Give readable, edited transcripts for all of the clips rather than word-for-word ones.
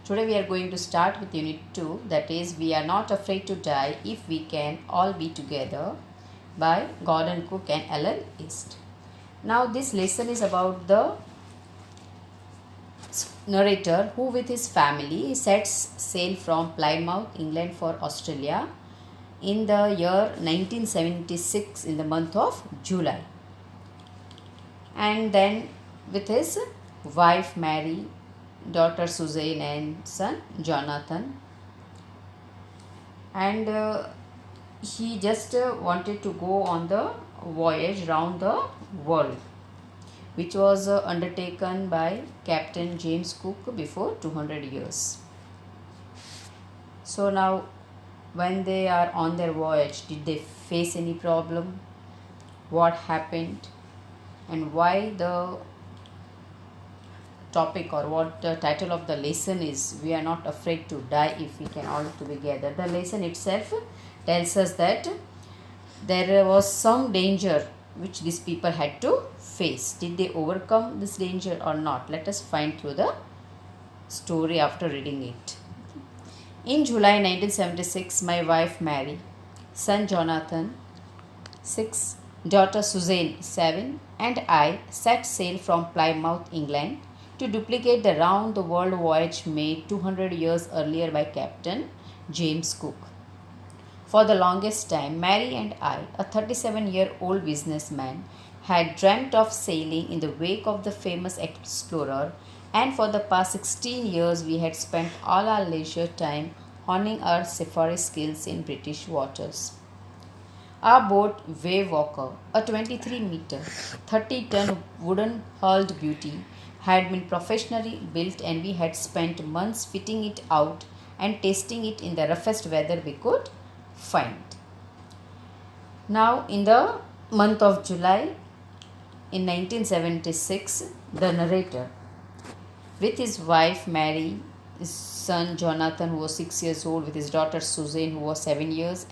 Today we are going to start with Unit 2, that is We Are Not Afraid to Die If We Can All Be Together by Gordon Cook and Ellen East. Now this lesson is about the narrator who with his family sets sail from Plymouth, England for Australia in the year 1976 in the month of July. And then with his wife Mary, daughter Suzanne and son Jonathan, and he just wanted to go on the voyage round the world, which was undertaken by Captain James Cook before 200 years. So now when they are on their voyage, did they face any problem? What happened? And why the topic or what the title of the lesson is We Are Not Afraid to Die If We Can All Together. The lesson itself tells us that there was some danger which these people had to face. Did they overcome this danger or not? Let us find through the story after reading it. In July 1976, my wife Mary, son Jonathan, 6, daughter Suzanne, 7, and I set sail from Plymouth, England, to duplicate the round the world voyage made 200 years earlier by Captain James Cook. For the longest time, Mary and I, a 37-year-old businessman, had dreamt of sailing in the wake of the famous explorer, and for the past 16 years we had spent all our leisure time honing our safari skills in British waters. Our boat, Wave Walker, a 23-meter, 30-ton wooden-hulled beauty, had been professionally built, and we had spent months fitting it out and testing it in the roughest weather we could find. Now, in the month of July in 1976, the narrator, with his wife Mary, his son Jonathan, who was 6 years old, with his daughter Suzanne, who was 7 years,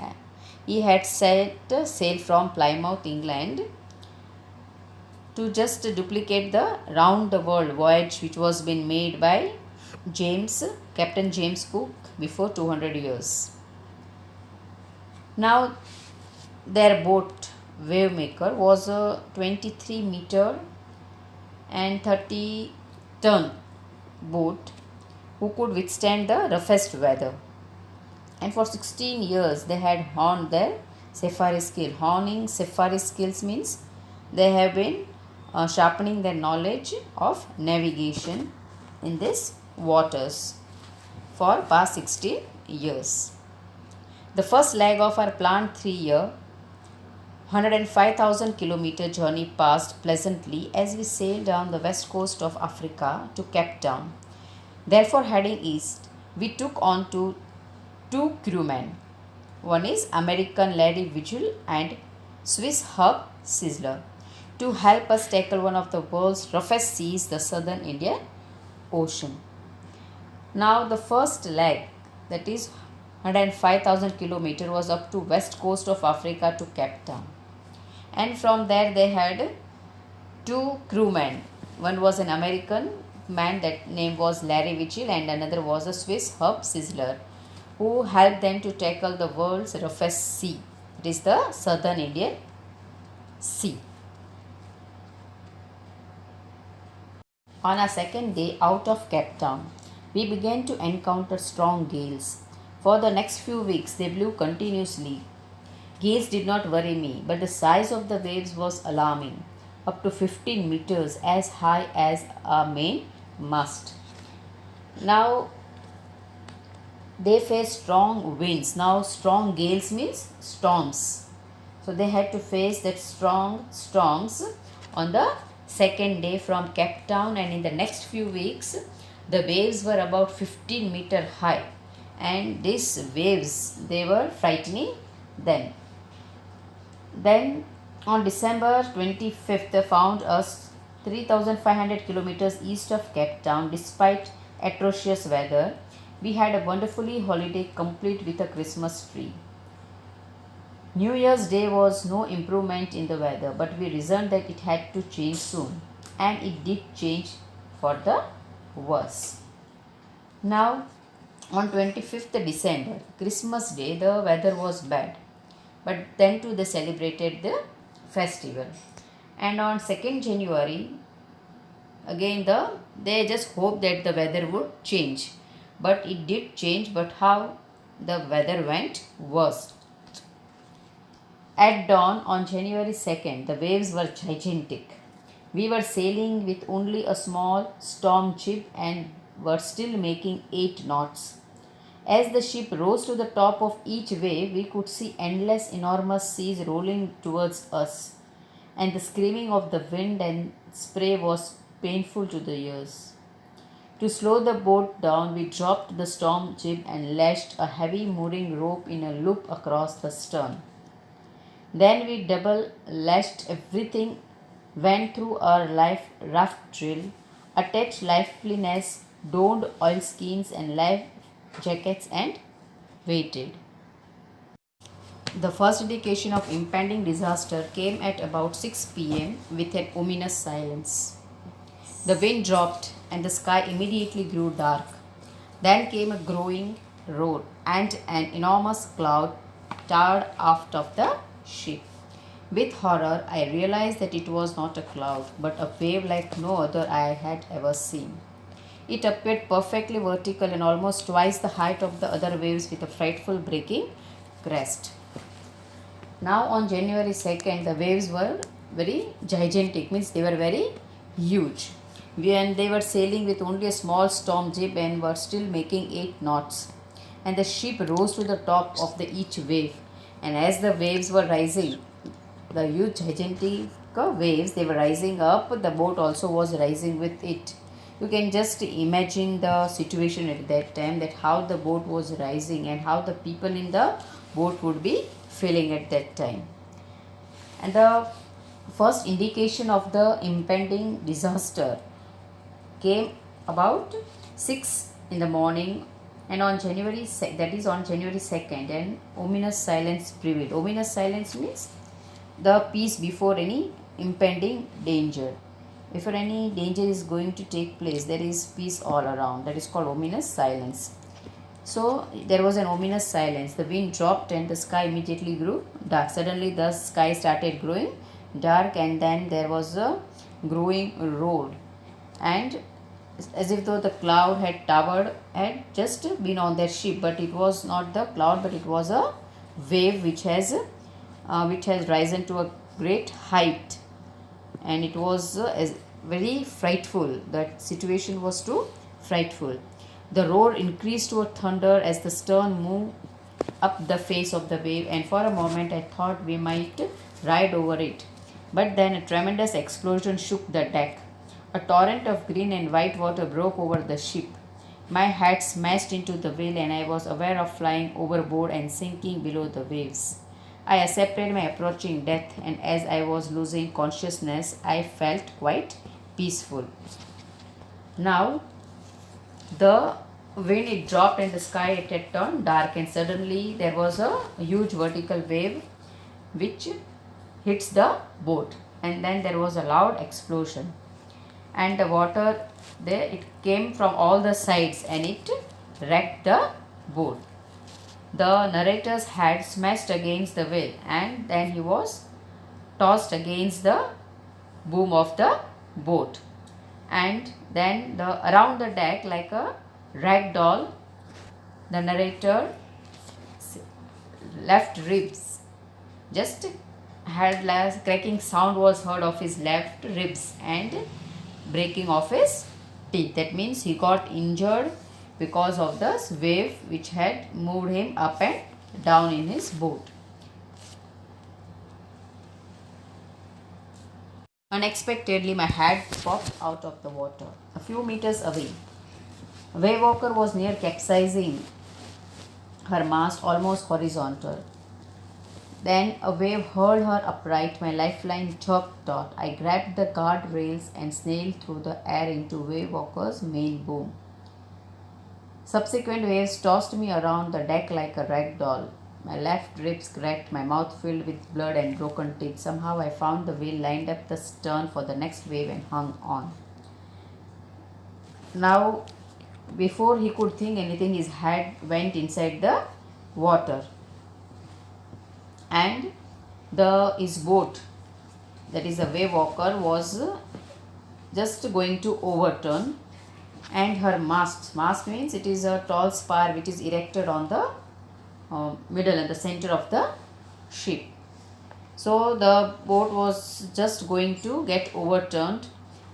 he had set sail from Plymouth, England, to just duplicate the round the world voyage which was been made by Captain James Cook before 200 years. Now their boat Wavemaker was a 23-meter and 30-ton boat who could withstand the roughest weather. And for 16 years they had honed their safari skill. Honing safari skills means they have been sharpening their knowledge of navigation in these waters for past 16 years. The first leg of our planned 3-year, 105,000 kilometer journey passed pleasantly as we sailed down the west coast of Africa to Cape Town. Therefore, heading east, we took on to 2 crewmen. One is American Larry Vigil and Swiss Hub Sizzler, to help us tackle one of the world's roughest seas, the southern Indian Ocean. Now the first leg, that is 105,000 kilometer, was up to west coast of Africa to Cape Town, and from there they had 2 crewmen. One was an American man, that name was Larry Vigil, and another was a Swiss Hub Sizzler, who helped them to tackle the world's roughest sea, it is the southern Indian Sea. On our second day out of Cape Town, we began to encounter strong gales. For the next few weeks, they blew continuously. Gales did not worry me, but the size of the waves was alarming, up to 15 meters, as high as our main mast. Now, they faced strong winds. Now, strong gales means storms. So, they had to face that strong storms on the second day from Cape Town, and in the next few weeks the waves were about 15 meter high, and these waves, they were frightening them. Then on December 25th, they found us 3,500 kilometers east of Cape Town. Despite atrocious weather, we had a wonderfully holiday complete with a Christmas tree. New Year's Day was no improvement in the weather, but we reasoned that it had to change soon, and it did change for the worse. Now, on 25th December, Christmas Day, the weather was bad, but then too they celebrated the festival. And on 2nd January, again they just hoped that the weather would change, but it did change. But how the weather went worse. At dawn on January 2nd, the waves were gigantic. We were sailing with only a small storm jib and were still making 8 knots. As the ship rose to the top of each wave, we could see endless, enormous seas rolling towards us, and the screaming of the wind and spray was painful to the ears. To slow the boat down, we dropped the storm jib and lashed a heavy mooring rope in a loop across the stern. Then we double lashed everything, went through our life raft drill, attached lifeliness, donned oilskins and life jackets, and waited. The first indication of impending disaster came at about 6 p.m. with an ominous silence. The wind dropped and the sky immediately grew dark. Then came a growing roar and an enormous cloud towered aft of the ship. With horror, I realized that it was not a cloud, but a wave like no other I had ever seen. It appeared perfectly vertical and almost twice the height of the other waves with a frightful breaking crest. Now on January 2nd, the waves were very gigantic, means they were very huge. And they were sailing with only a small storm jib and were still making 8 knots. And the ship rose to the top of each wave. And as the waves were rising, the huge gigantic waves, they were rising up, the boat also was rising with it. You can just imagine the situation at that time, that how the boat was rising and how the people in the boat would be feeling at that time. And the first indication of the impending disaster came about 6 in the morning, and on January that is on January 2nd, and ominous silence prevailed. Ominous silence means the peace before any impending danger. If any danger is going to take place, there is peace all around. That is called ominous silence. So there was an ominous silence. The wind dropped and the sky immediately grew dark. Suddenly the sky started growing dark, and then there was a growing roar, and as if though the cloud had towered, had just been on their ship, but it was not the cloud, but it was a wave which has risen to a great height, and it was very frightful. That situation was too frightful. The roar increased to a thunder as the stern moved up the face of the wave, and for a moment I thought we might ride over it. But then a tremendous explosion shook the deck. A torrent of green and white water broke over the ship. My hat smashed into the wheel, and I was aware of flying overboard and sinking below the waves. I accepted my approaching death, and as I was losing consciousness, I felt quite peaceful. Now, the wind it dropped and the sky it had turned dark, and suddenly there was a huge vertical wave which hits the boat, and then there was a loud explosion, and the water there it came from all the sides and it wrecked the boat. The narrator's head smashed against the wheel, and then he was tossed against the boom of the boat, and then around the deck like a rag doll, the narrator left ribs just had last cracking sound was heard of his left ribs and breaking of his teeth. That means he got injured because of this wave which had moved him up and down in his boat. Unexpectedly, my head popped out of the water a few meters away. A wave walker was near capsizing, her mast almost horizontal. Then a wave hurled her upright, my lifeline jerked taut. I grabbed the guardrails and sailed through the air into wave walker's main boom. Subsequent waves tossed me around the deck like a rag doll. My left ribs cracked, my mouth filled with blood and broken teeth. Somehow I found the wheel, lined up the stern for the next wave and hung on. Now Before he could think anything, his head went inside the water, and his boat, that is a wave walker, was just going to overturn, and her mast means it is a tall spar which is erected on the middle and the center of the ship. So the boat was just going to get overturned,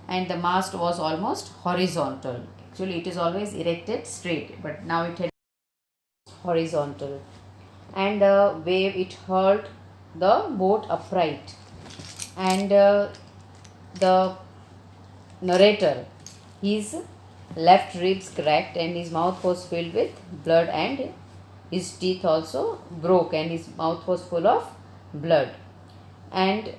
and the mast was almost horizontal. Actually it is always erected straight, but now it had horizontal, and the wave, it hurled the boat upright, and the narrator, his left ribs cracked and his mouth was filled with blood, and his teeth also broke and his mouth was full of blood. And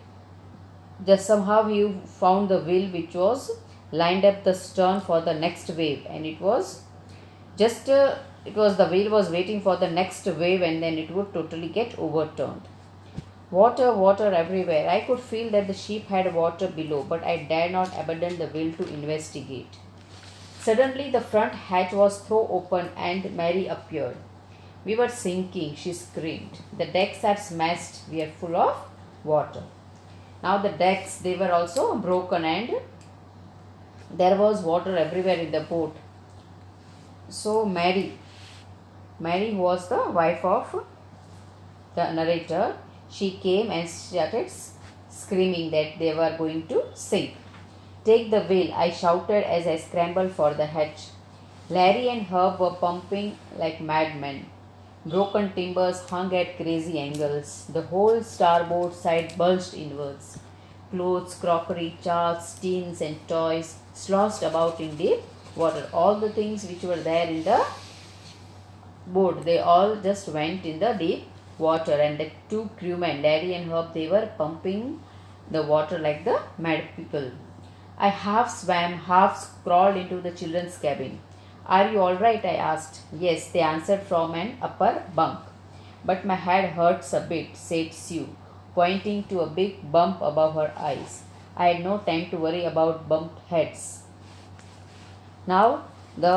just somehow he found the wheel which was lined up the stern for the next wave, and it was just the wheel was waiting for the next wave, and then it would totally get overturned. Water everywhere. I could feel that the ship had water below, but I dared not abandon the wheel to investigate. Suddenly the front hatch was thrown open and Mary appeared. "We were sinking," she screamed. "The decks are smashed. We are full of water." Now the decks, they were also broken, and there was water everywhere in the boat. So Mary, who was the wife of the narrator, she came and started screaming that they were going to sink. "Take the wheel," I shouted as I scrambled for the hatch. Larry and Herb were pumping like madmen. Broken timbers hung at crazy angles. The whole starboard side bulged inwards. Clothes, crockery, charts, tins, and toys sloshed about in deep water. All the things which were there in the boat, they all just went in the deep water, and the two crewmen, Larry and Herb, they were pumping the water like the mad people. I half swam, half crawled into the children's cabin. "Are you all right?" I asked. "Yes," they answered from an upper bunk. "But my head hurts a bit," said Sue, pointing to a big bump above her eyes. I had no time to worry about bumped heads. Now the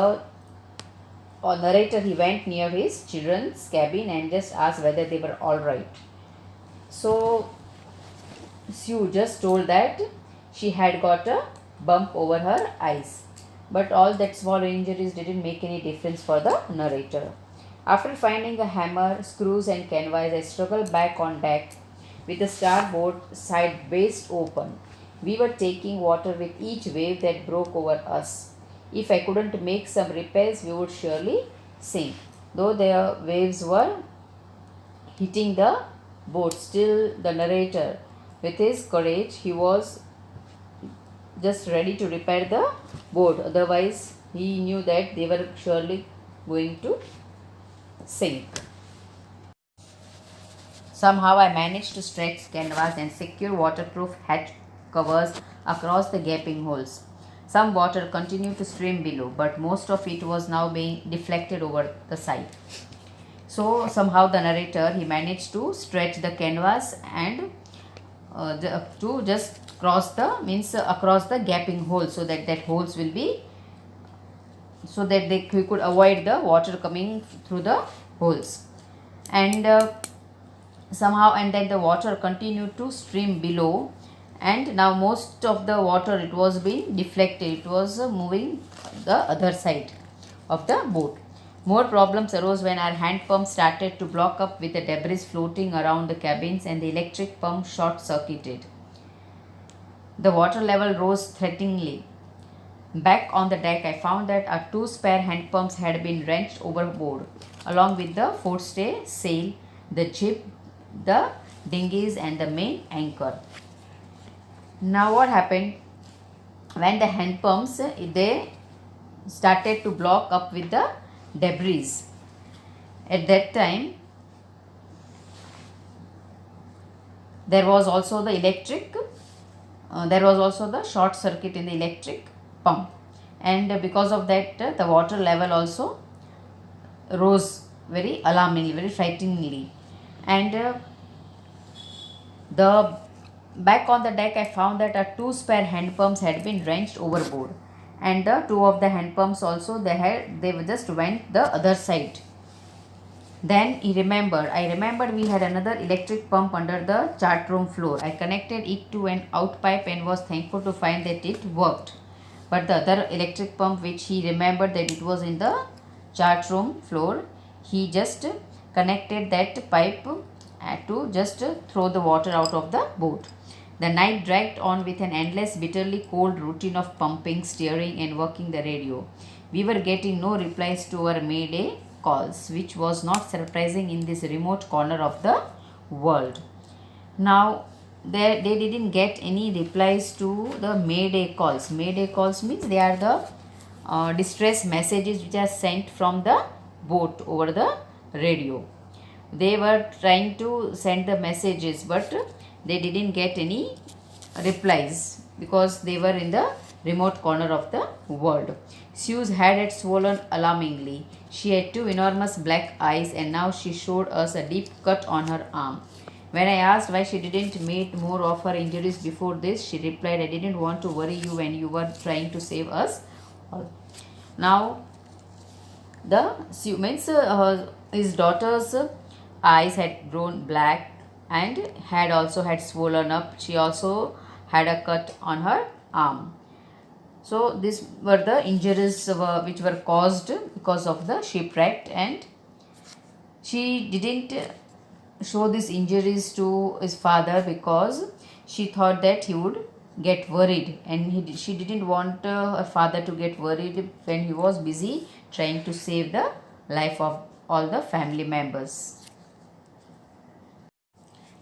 narrator, he went near his children's cabin and just asked whether they were all right. So Sue just told that she had got a bump over her eyes, but all that small injuries didn't make any difference for the narrator. After finding a hammer, screws, and canvas, I struggled back on deck with the starboard side waist open. We were taking water with each wave that broke over us. If I couldn't make some repairs, we would surely sink. Though the waves were hitting the boat, still the narrator, with his courage, he was just ready to repair the boat. Otherwise, he knew that they were surely going to sink. Somehow I managed to stretch canvas and secure waterproof hatch covers across the gaping holes. Some water continued to stream below, but most of it was now being deflected over the side. So somehow the narrator, he managed to stretch the canvas and to just across the gaping hole, so that holes will be, so that we could avoid the water coming through the holes. And somehow, and then the water continued to stream below, and now most of the water, it was being deflected, it was moving the other side of the boat. More problems arose when our hand pump started to block up with the debris floating around the cabins, and the electric pump short circuited. The water level rose threateningly. Back on the deck, I found that our 2 spare hand pumps had been wrenched overboard, along with the forestay sail, the jib, the dinghies, and the main anchor. Now what happened? When the hand pumps, they started to block up with the debris. At that time, there was also the short circuit in the electric pump, and because of that, the water level also rose very alarmingly, very frighteningly. And the back on the deck, I found that our 2 spare hand pumps had been wrenched overboard, and the two of the hand pumps also they just went the other side. Then I remembered we had another electric pump under the chart room floor. I connected it to an out pipe and was thankful to find that it worked. But the other electric pump, which he remembered that it was in the chart room floor, he just connected that pipe to just throw the water out of the boat. The night dragged on with an endless, bitterly cold routine of pumping, steering, and working the radio. We were getting no replies to our Mayday calls, which was not surprising in this remote corner of the world. Now, they didn't get any replies to the Mayday calls. Mayday calls means they are the distress messages which are sent from the boat over the radio. They were trying to send the messages, but they didn't get any replies because they were in the remote corner of the world. Sue's head had swollen alarmingly. She had two enormous black eyes, and now she showed us a deep cut on her arm. When I asked why she didn't make more of her injuries before this, she replied, I didn't want to worry you when you were trying to save us. Now, his daughter's eyes had grown black and had also had swollen up. She also had a cut on her arm. So these were the injuries which were caused because of the shipwreck, and she didn't show these injuries to his father because she thought that he would get worried, and she didn't want her father to get worried when he was busy trying to save the life of all the family members.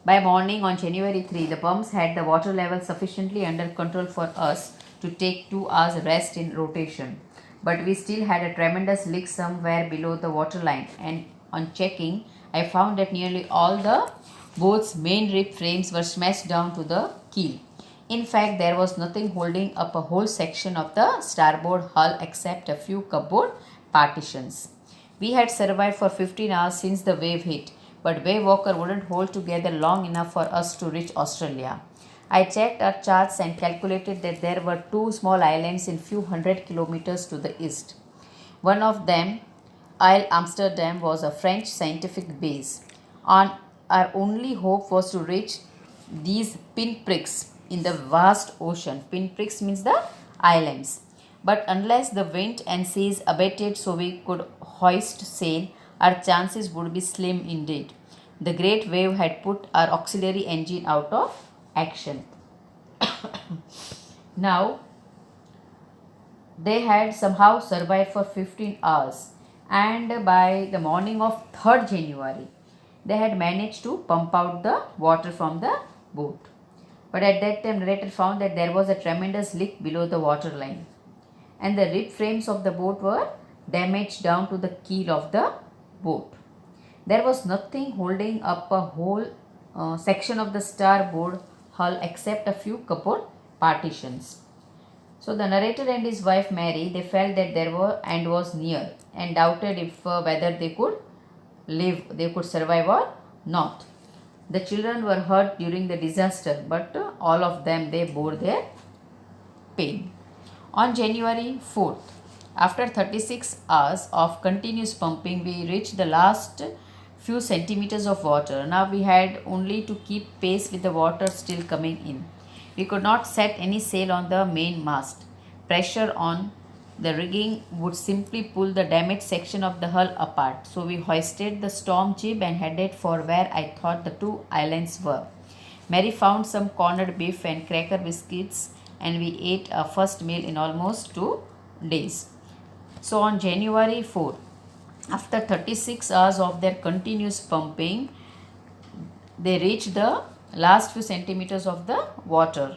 By morning on January 3, the pumps had the water level sufficiently under control for us to take 2 hours rest in rotation. But we still had a tremendous leak somewhere below the waterline, and on checking, I found that nearly all the boat's main rib frames were smashed down to the keel. In fact, there was nothing holding up a whole section of the starboard hull except a few cupboard partitions. We had survived for 15 hours since the wave hit, but Wave Walker wouldn't hold together long enough for us to reach Australia. I checked our charts and calculated that there were 2 small islands in few hundred kilometers to the east. One of them, Isle Amsterdam, was a French scientific base. Our only hope was to reach these pinpricks in the vast ocean. Pinpricks means the islands. But unless the wind and seas abated so we could hoist sail, our chances would be slim indeed. The great wave had put our auxiliary engine out of action. Now, they had somehow survived for 15 hours, and by the morning of 3rd January, they had managed to pump out the water from the boat. But at that time, narrator found that there was a tremendous leak below the waterline, and the rib frames of the boat were damaged down to the keel of the boat. There was nothing holding up a whole section of the starboard hull except a few cupboard partitions. So the narrator and his wife Mary, they felt that there were and was near, and doubted if whether they could survive or not. The children were hurt during the disaster, but all of them, they bore their pain. On January 4th, after 36 hours of continuous pumping, we reached the last few centimeters of water. Now we had only to keep pace with the water still coming in. We could not set any sail on the main mast. Pressure on the rigging would simply pull the damaged section of the hull apart. So we hoisted the storm jib and headed for where I thought the 2 islands were. Mary found some corned beef and cracker biscuits, and we ate our first meal in almost 2 days. So on January 4, after 36 hours of their continuous pumping, they reached the last few centimeters of the water.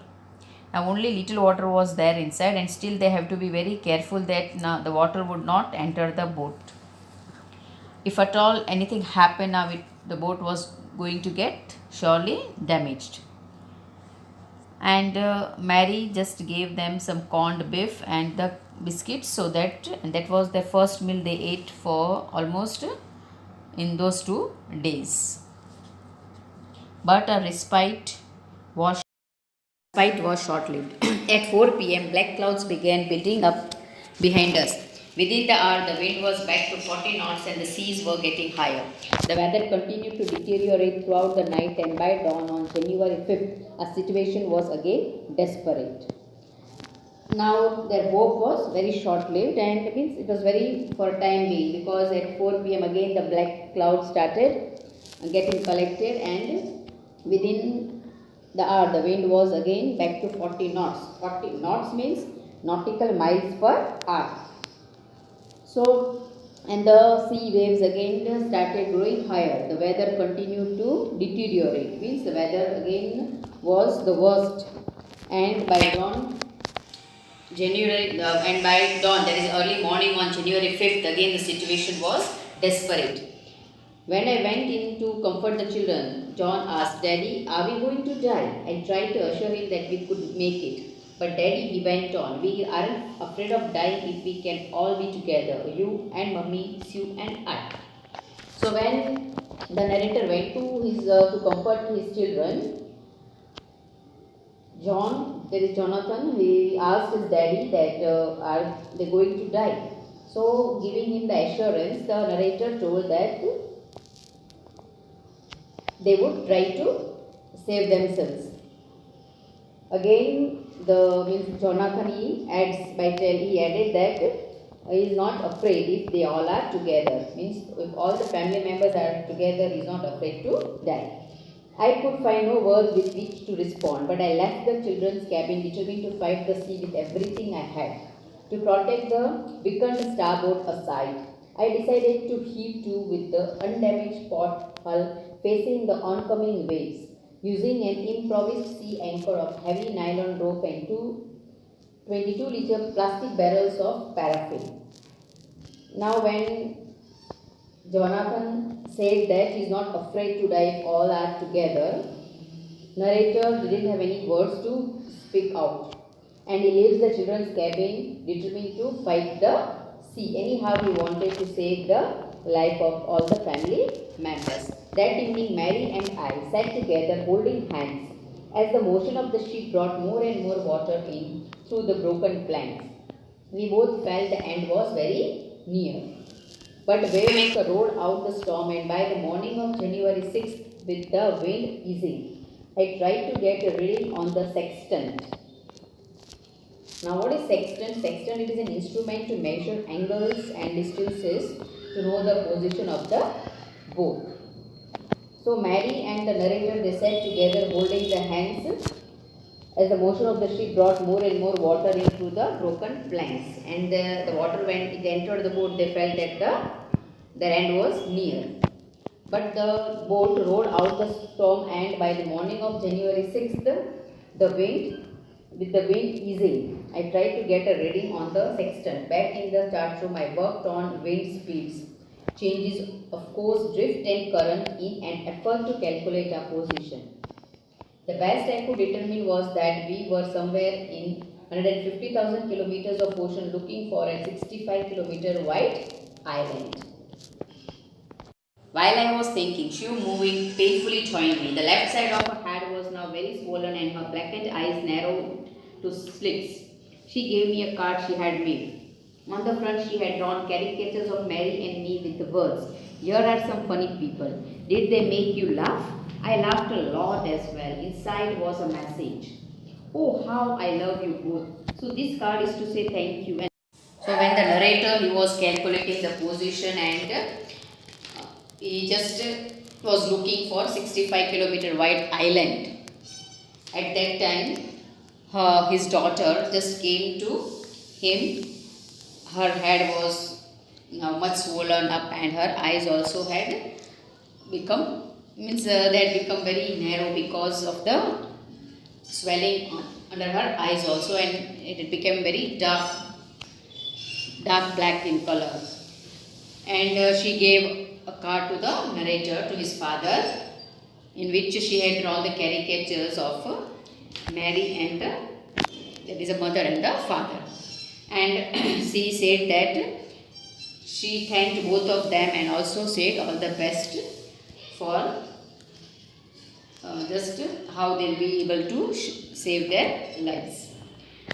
Now only little water was there inside, and still they have to be very careful that the water would not enter the boat. If at all anything happened, the boat was going to get surely damaged. And Mary just gave them some corned beef and the biscuits, and that was their first meal they ate for almost in those 2 days. But a respite was short-lived. At 4 p.m., black clouds began building up behind us. Within the hour, the wind was back to 40 knots and the seas were getting higher. The weather continued to deteriorate throughout the night, and by dawn on January 5th, our situation was again desperate. Now, their hope was very short lived, and it means it was very for time being, because at 4 p.m. again the black clouds started getting collected, and within the hour the wind was again back to 40 knots. 40 knots means nautical miles per hour. So, and the sea waves again started growing higher. The weather continued to deteriorate, means the weather again was the worst, and by dawn and by dawn, that is early morning on January 5th, again the situation was desperate. When I went in to comfort the children, John asked, "Daddy, are we going to die?" I tried to assure him that we could make it. "But Daddy," he went on, "we aren't afraid of dying if we can all be together, you and Mummy, Sue and I." So when the narrator went to comfort his children, John, there is Jonathan, he asked his daddy that are they going to die. So giving him the assurance, the narrator told that they would try to save themselves. Again, Jonathan he added that he is not afraid if they all are together. Means if all the family members are together, he is not afraid to die. I could find no words with which to respond, but I left the children's cabin determined to fight the sea with everything I had. To protect the weakened starboard side, I decided to heave to with the undamaged port hull facing the oncoming waves, using an improvised sea anchor of heavy nylon rope and two 22-liter plastic barrels of paraffin. Now, when Jonathan said that he is not afraid to die if all are together, narrator didn't have any words to speak out, and he leaves the children's cabin determined to fight the sea. Anyhow, he wanted to save the life of all the family members. That evening, Mary and I sat together holding hands as the motion of the ship brought more and more water in through the broken planks. We both felt the end was very near. But Wavemaker rode out the storm, and by the morning of January 6th, with the wind easing, I tried to get a reading on the sextant. Now, what is sextant? Sextant, it is an instrument to measure angles and distances to know the position of the boat. So, Mary and the narrator, they sat together holding their hands as the motion of the ship brought more and more water in through the broken planks, and the water, when it entered the boat, they felt that their end was near. But the boat rode out the storm, and by the morning of January 6th, with the wind easing, I tried to get a reading on the sextant. Back in the chart room, I worked on wind speeds, changes of course, drift and current in an effort to calculate our position. The best I could determine was that we were somewhere in 150,000 kilometers of ocean looking for a 65 kilometer wide island. While I was thinking, she moving painfully joined me. The left side of her head was now very swollen and her blackened eyes narrowed to slits. She gave me a card she had made. On the front she had drawn caricatures of Mary and me with the words, "Here are some funny people. Did they make you laugh?" I laughed a lot as well. Inside was a message. "Oh, how I love you both." So this card is to say thank you. And so when the narrator, he was calculating the position, and he just was looking for 65 kilometer wide island. At that time, his daughter just came to him. Her head was now much swollen up, and her eyes also had become they had become very narrow because of the swelling under her eyes also, and it became very dark black in color. And she gave a card to the narrator, to his father, in which she had drawn the caricatures of Mary and that is a mother and the father. And she said that she thanked both of them and also said all the best for just how they'll be able to save their lives.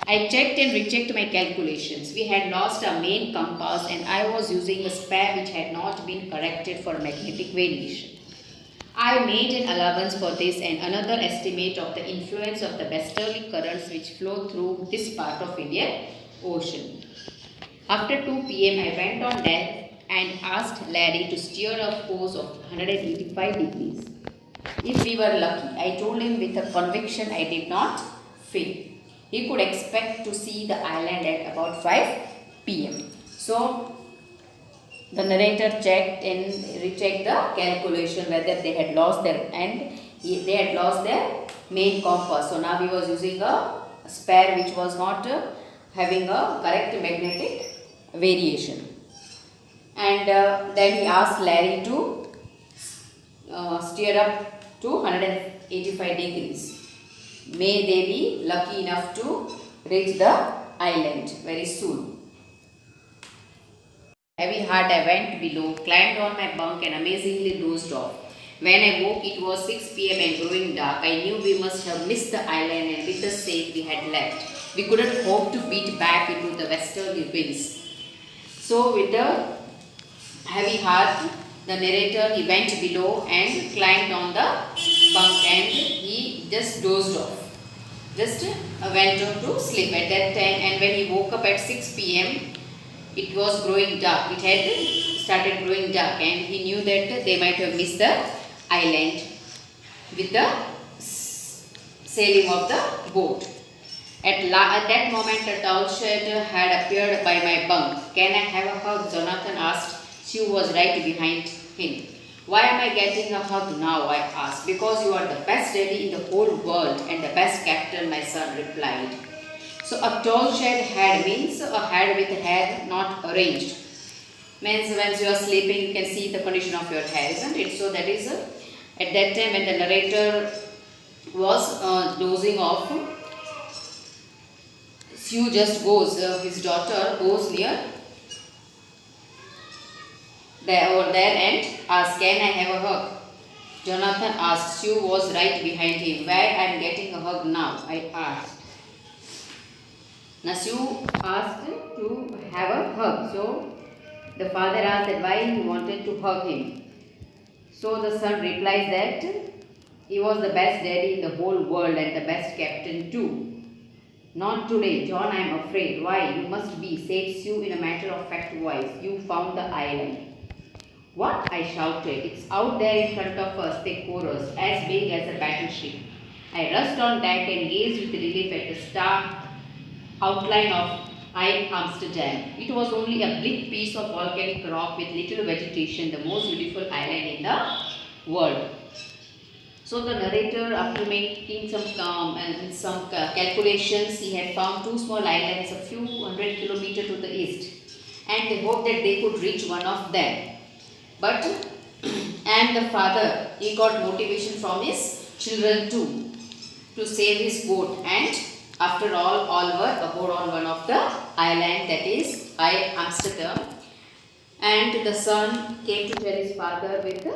I checked and rechecked my calculations. We had lost our main compass and I was using a spare which had not been corrected for magnetic variation. I made an allowance for this and another estimate of the influence of the westerly currents which flow through this part of Indian Ocean. After 2 p.m. I went on deck and asked Larry to steer a course of 185 degrees. If we were lucky, I told him with a conviction I did not fail. He could expect to see the island at about 5 p.m. So, the narrator checked and rechecked the calculation whether they had lost their main compass. So now he was using a spare which was not having a correct magnetic variation. And then he asked Larry to steer up to 185 degrees. May they be lucky enough to reach the island very soon. Heavy heart, I went below, climbed on my bunk and amazingly dozed off. When I woke, it was 6 p.m. and growing dark. I knew we must have missed the island and with the sail we had left. We couldn't hope to beat back into the westerly winds. So with the heavy heart, the narrator, he went below and climbed on the bunk and he just dozed off. Just went on to sleep at that time, and when he woke up at 6 p.m., it was growing dark. It had started growing dark and he knew that they might have missed the island with the sailing of the boat. At that moment, a towel shed had appeared by my bunk. Can I have a hug? Jonathan asked. Sue was right behind him. Why am I getting a hug now? I asked. Because you are the best daddy in the whole world and the best captain, my son replied. So a tall shed head means a head with hair not arranged. Means when you are sleeping, you can see the condition of your hair, isn't it? So that is at that time when the narrator was dozing off, Sue just goes, his daughter goes near there and asks, can I have a hug? Jonathan asked. Sue was right behind him. Why I am getting a hug now? I asked. Sue asked to have a hug. So the father asked that why he wanted to hug him. So the son replies that he was the best daddy in the whole world and the best captain too. Not today, John, I am afraid. Why? You must be, said Sue in a matter-of-fact voice. You found the island. What? I shouted. It's out there in front of us, they chorused, as big as a battleship. I rushed on deck and gazed with relief at the stark outline of Amsterdam. It was only a bleak piece of volcanic rock with little vegetation, the most beautiful island in the world. So the narrator, after making some calculations, he had found two small islands a few hundred kilometers to the east, and they hoped that they could reach one of them. But and the father, he got motivation from his children too to save his boat, and after all were aboard on one of the island, that is Amsterdam. And the son came to tell his father with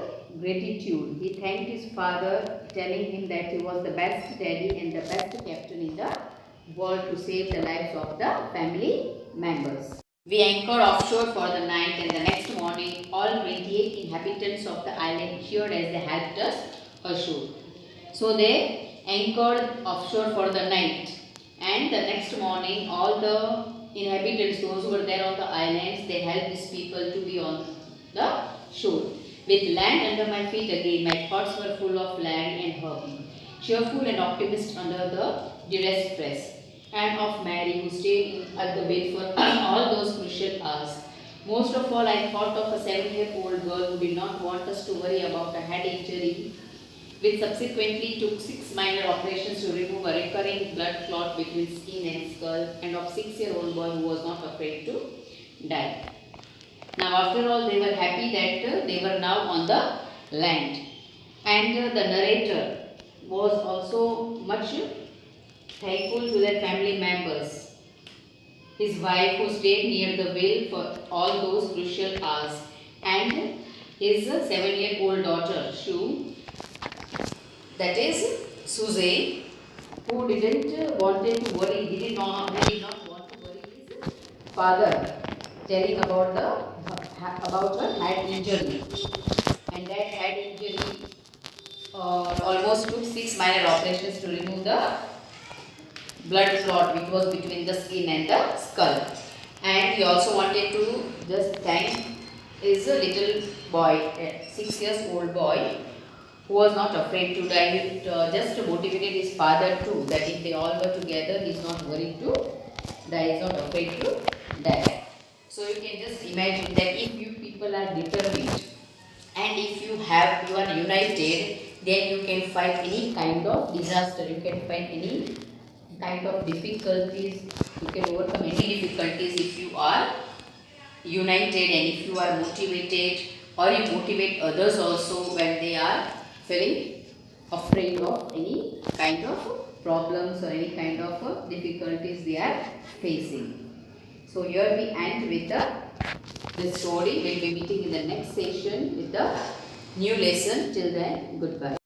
gratitude. He thanked his father, telling him that he was the best daddy and the best captain in the world to save the lives of the family members. We anchored offshore for the night, and the next morning all 28 inhabitants of the island cheered as they helped us ashore. So they anchored offshore for the night. And the next morning, all the inhabitants, those who were there on the islands, they helped these people to be on the shore. With land under my feet again, my thoughts were full of land and Herbie, cheerful and optimistic under the duress stress, and of Mary, who stayed at the wheel for all those crucial hours. Most of all, I thought of a 7-year-old girl who did not want us to worry about a head injury, which subsequently took 6 minor operations to remove a recurring blood clot between skin and skull, and of 6-year-old boy who was not afraid to die. Now after all, they were happy that they were now on the land. And the narrator was also much thankful to their family members. His wife who stayed near the whale for all those crucial hours, and his 7-year-old daughter, Sue, that is Susie, who didn't wanted to worry, he did not want to worry his father, telling about her head injury, and that head injury almost took 6 minor operations to remove the blood clot which was between the skin and the skull. And he also wanted to just thank his little boy, a 6 years old boy, who was not afraid to die. He just motivated his father too, that if they all were together, he is not worried to die, he is not afraid to die. So you can just imagine that if you people are determined and if you are united, then you can fight any kind of disaster, you can fight any kind of difficulties, you can overcome any difficulties if you are united and if you are motivated, or you motivate others also when they are feeling afraid of any kind of problems or any kind of difficulties they are facing. So here we end with the story. We will be meeting in the next session with the new lesson. Till then, goodbye.